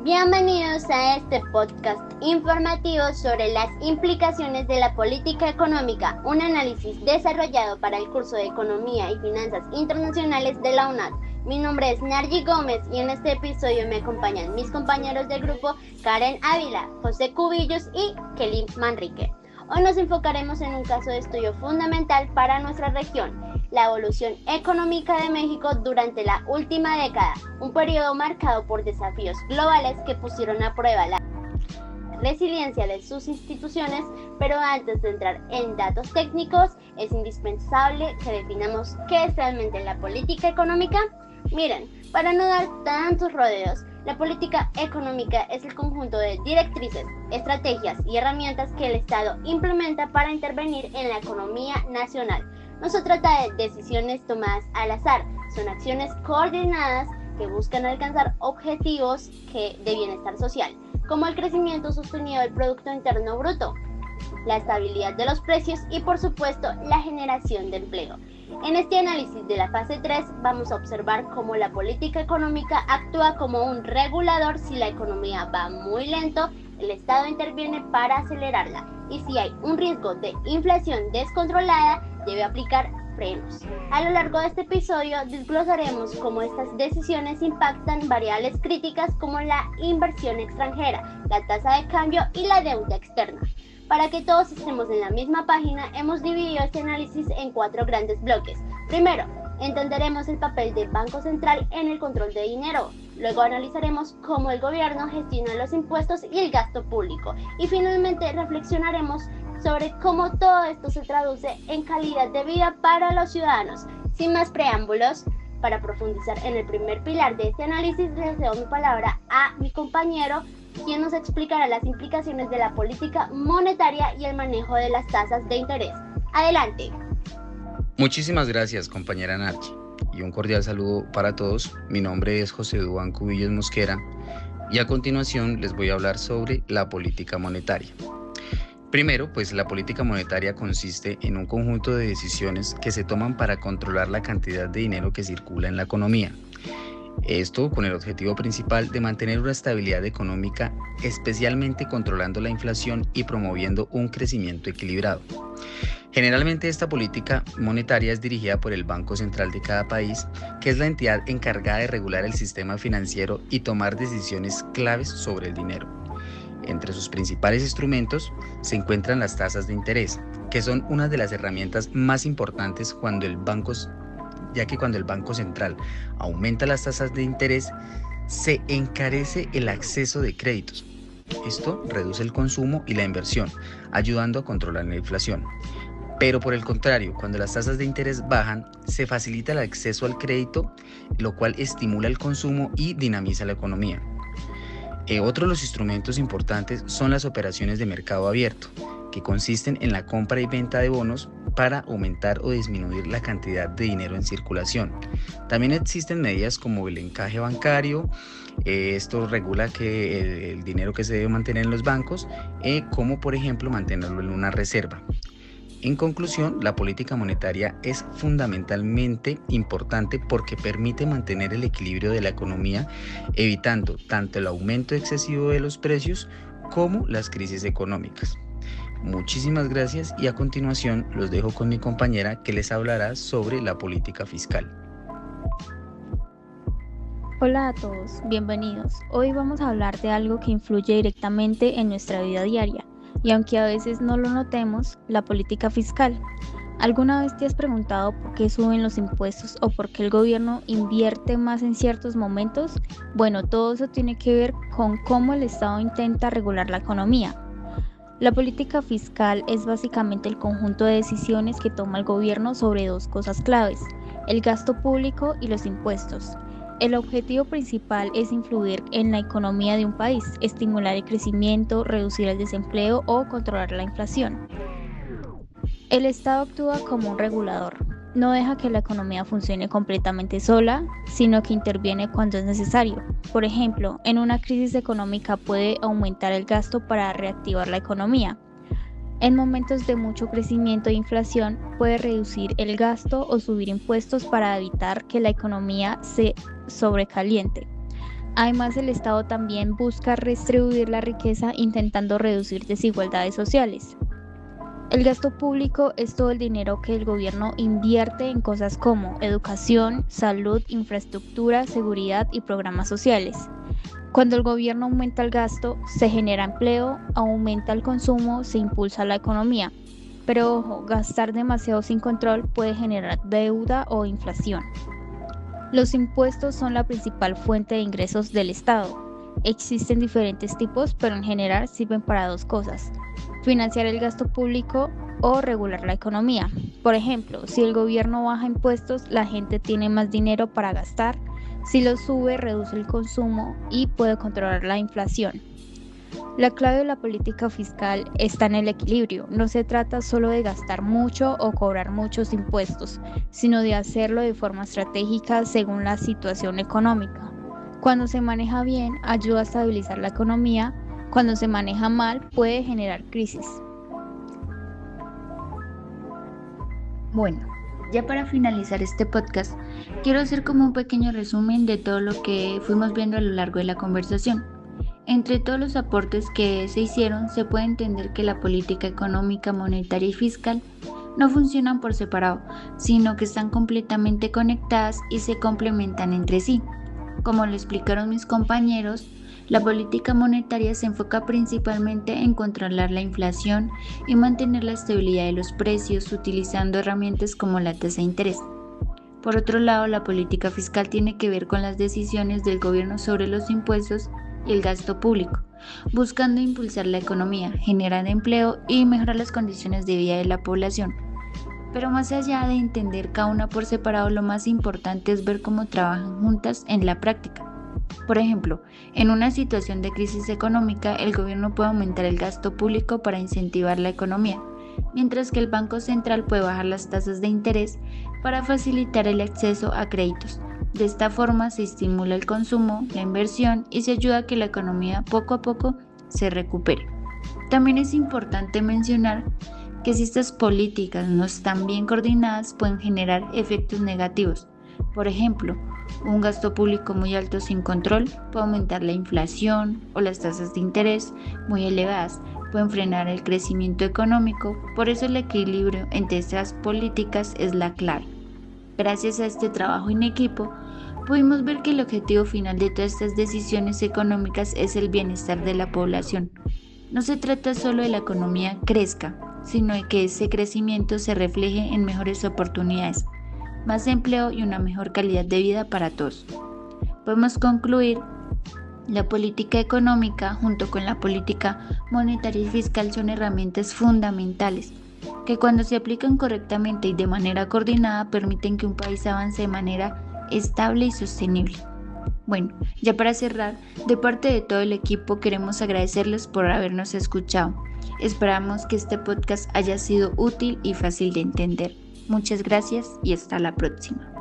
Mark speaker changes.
Speaker 1: Bienvenidos a este podcast informativo sobre las implicaciones de la política económica, un análisis desarrollado para el curso de Economía y Finanzas Internacionales de la UNAD. Mi nombre es Nargi Gómez y en este episodio me acompañan mis compañeros de grupo Karen Ávila, José Cubillos y Kelly Manrique. Hoy nos enfocaremos en un caso de estudio fundamental para nuestra región, la evolución económica de México durante la última década, un periodo marcado por desafíos globales que pusieron a prueba la resiliencia de sus instituciones, pero antes de entrar en datos técnicos, es indispensable que definamos qué es realmente la política económica. Miren, para no dar tantos rodeos, la política económica es el conjunto de directrices, estrategias y herramientas que el Estado implementa para intervenir en la economía nacional. No se trata de decisiones tomadas al azar, son acciones coordinadas que buscan alcanzar objetivos de bienestar social, como el crecimiento sostenido del Producto Interno Bruto, la estabilidad de los precios y, por supuesto, la generación de empleo. En este análisis de la fase 3 vamos a observar cómo la política económica actúa como un regulador. Si la economía va muy lento, el Estado interviene para acelerarla, y si hay un riesgo de inflación descontrolada, debe aplicar frenos. A lo largo de este episodio desglosaremos cómo estas decisiones impactan variables críticas como la inversión extranjera, la tasa de cambio y la deuda externa. Para que todos estemos en la misma página, hemos dividido este análisis en 4 grandes bloques. Primero, entenderemos el papel del Banco Central en el control de dinero. Luego analizaremos cómo el gobierno gestiona los impuestos y el gasto público. Y finalmente reflexionaremos sobre cómo todo esto se traduce en calidad de vida para los ciudadanos. Sin más preámbulos, para profundizar en el primer pilar de este análisis, le cedo mi palabra a mi compañero, quien nos explicará las implicaciones de la política monetaria y el manejo de las tasas de interés. Adelante.
Speaker 2: Muchísimas gracias, compañera Narchi, y un cordial saludo para todos. Mi nombre es José Duván Cubillos Mosquera y a continuación les voy a hablar sobre la política monetaria. Primero, pues la política monetaria consiste en un conjunto de decisiones que se toman para controlar la cantidad de dinero que circula en la economía. Esto con el objetivo principal de mantener una estabilidad económica, especialmente controlando la inflación y promoviendo un crecimiento equilibrado. Generalmente esta política monetaria es dirigida por el Banco Central de cada país, que es la entidad encargada de regular el sistema financiero y tomar decisiones claves sobre el dinero. Entre sus principales instrumentos se encuentran las tasas de interés, que son una de las herramientas más importantes ya que cuando el Banco Central aumenta las tasas de interés, se encarece el acceso de créditos. Esto reduce el consumo y la inversión, ayudando a controlar la inflación. Pero por el contrario, cuando las tasas de interés bajan, se facilita el acceso al crédito, lo cual estimula el consumo y dinamiza la economía. Otro de los instrumentos importantes son las operaciones de mercado abierto, que consisten en la compra y venta de bonos para aumentar o disminuir la cantidad de dinero en circulación. También existen medidas como el encaje bancario. Esto regula que el dinero que se debe mantener en los bancos, como por ejemplo mantenerlo en una reserva. En conclusión, la política monetaria es fundamentalmente importante porque permite mantener el equilibrio de la economía, evitando tanto el aumento excesivo de los precios como las crisis económicas. Muchísimas gracias y a continuación los dejo con mi compañera que les hablará sobre la política fiscal.
Speaker 3: Hola a todos, bienvenidos. Hoy vamos a hablar de algo que influye directamente en nuestra vida diaria. Y aunque a veces no lo notemos, la política fiscal. ¿Alguna vez te has preguntado por qué suben los impuestos o por qué el gobierno invierte más en ciertos momentos? Bueno, todo eso tiene que ver con cómo el Estado intenta regular la economía. La política fiscal es básicamente el conjunto de decisiones que toma el gobierno sobre 2 cosas claves: el gasto público y los impuestos. El objetivo principal es influir en la economía de un país, estimular el crecimiento, reducir el desempleo o controlar la inflación. El Estado actúa como un regulador, no deja que la economía funcione completamente sola, sino que interviene cuando es necesario. Por ejemplo, en una crisis económica puede aumentar el gasto para reactivar la economía. En momentos de mucho crecimiento e inflación puede reducir el gasto o subir impuestos para evitar que la economía se sobrecaliente. Además, el Estado también busca redistribuir la riqueza intentando reducir desigualdades sociales. El gasto público es todo el dinero que el gobierno invierte en cosas como educación, salud, infraestructura, seguridad y programas sociales. Cuando el gobierno aumenta el gasto, se genera empleo, aumenta el consumo, se impulsa la economía. Pero ojo, gastar demasiado sin control puede generar deuda o inflación. Los impuestos son la principal fuente de ingresos del Estado. Existen diferentes tipos, pero en general sirven para dos cosas: financiar el gasto público o regular la economía. Por ejemplo, si el gobierno baja impuestos, la gente tiene más dinero para gastar. Si los sube, reduce el consumo y puede controlar la inflación. La clave de la política fiscal está en el equilibrio. No se trata solo de gastar mucho o cobrar muchos impuestos, sino de hacerlo de forma estratégica según la situación económica. Cuando se maneja bien, ayuda a estabilizar la economía. Cuando se maneja mal, puede generar crisis.
Speaker 4: Bueno, ya para finalizar este podcast, quiero hacer como un pequeño resumen de todo lo que fuimos viendo a lo largo de la conversación. Entre todos los aportes que se hicieron, se puede entender que la política económica, monetaria y fiscal no funcionan por separado, sino que están completamente conectadas y se complementan entre sí. Como lo explicaron mis compañeros, la política monetaria se enfoca principalmente en controlar la inflación y mantener la estabilidad de los precios utilizando herramientas como la tasa de interés. Por otro lado, la política fiscal tiene que ver con las decisiones del gobierno sobre los impuestos y el gasto público, buscando impulsar la economía, generar empleo y mejorar las condiciones de vida de la población. Pero más allá de entender cada una por separado, lo más importante es ver cómo trabajan juntas en la práctica. Por ejemplo, en una situación de crisis económica, el gobierno puede aumentar el gasto público para incentivar la economía, mientras que el Banco Central puede bajar las tasas de interés para facilitar el acceso a créditos. De esta forma se estimula el consumo, la inversión y se ayuda a que la economía poco a poco se recupere. También es importante mencionar que si estas políticas no están bien coordinadas pueden generar efectos negativos. Por ejemplo, un gasto público muy alto sin control puede aumentar la inflación o las tasas de interés muy elevadas pueden frenar el crecimiento económico. Por eso el equilibrio entre estas políticas es la clave. Gracias a este trabajo en equipo, pudimos ver que el objetivo final de todas estas decisiones económicas es el bienestar de la población. No se trata solo de la economía crezca, sino de que ese crecimiento se refleje en mejores oportunidades, más empleo y una mejor calidad de vida para todos. Podemos concluir, la política económica junto con la política monetaria y fiscal son herramientas fundamentales que cuando se aplican correctamente y de manera coordinada permiten que un país avance de manera estable y sostenible. Bueno, ya para cerrar, de parte de todo el equipo queremos agradecerles por habernos escuchado. Esperamos que este podcast haya sido útil y fácil de entender. Muchas gracias y hasta la próxima.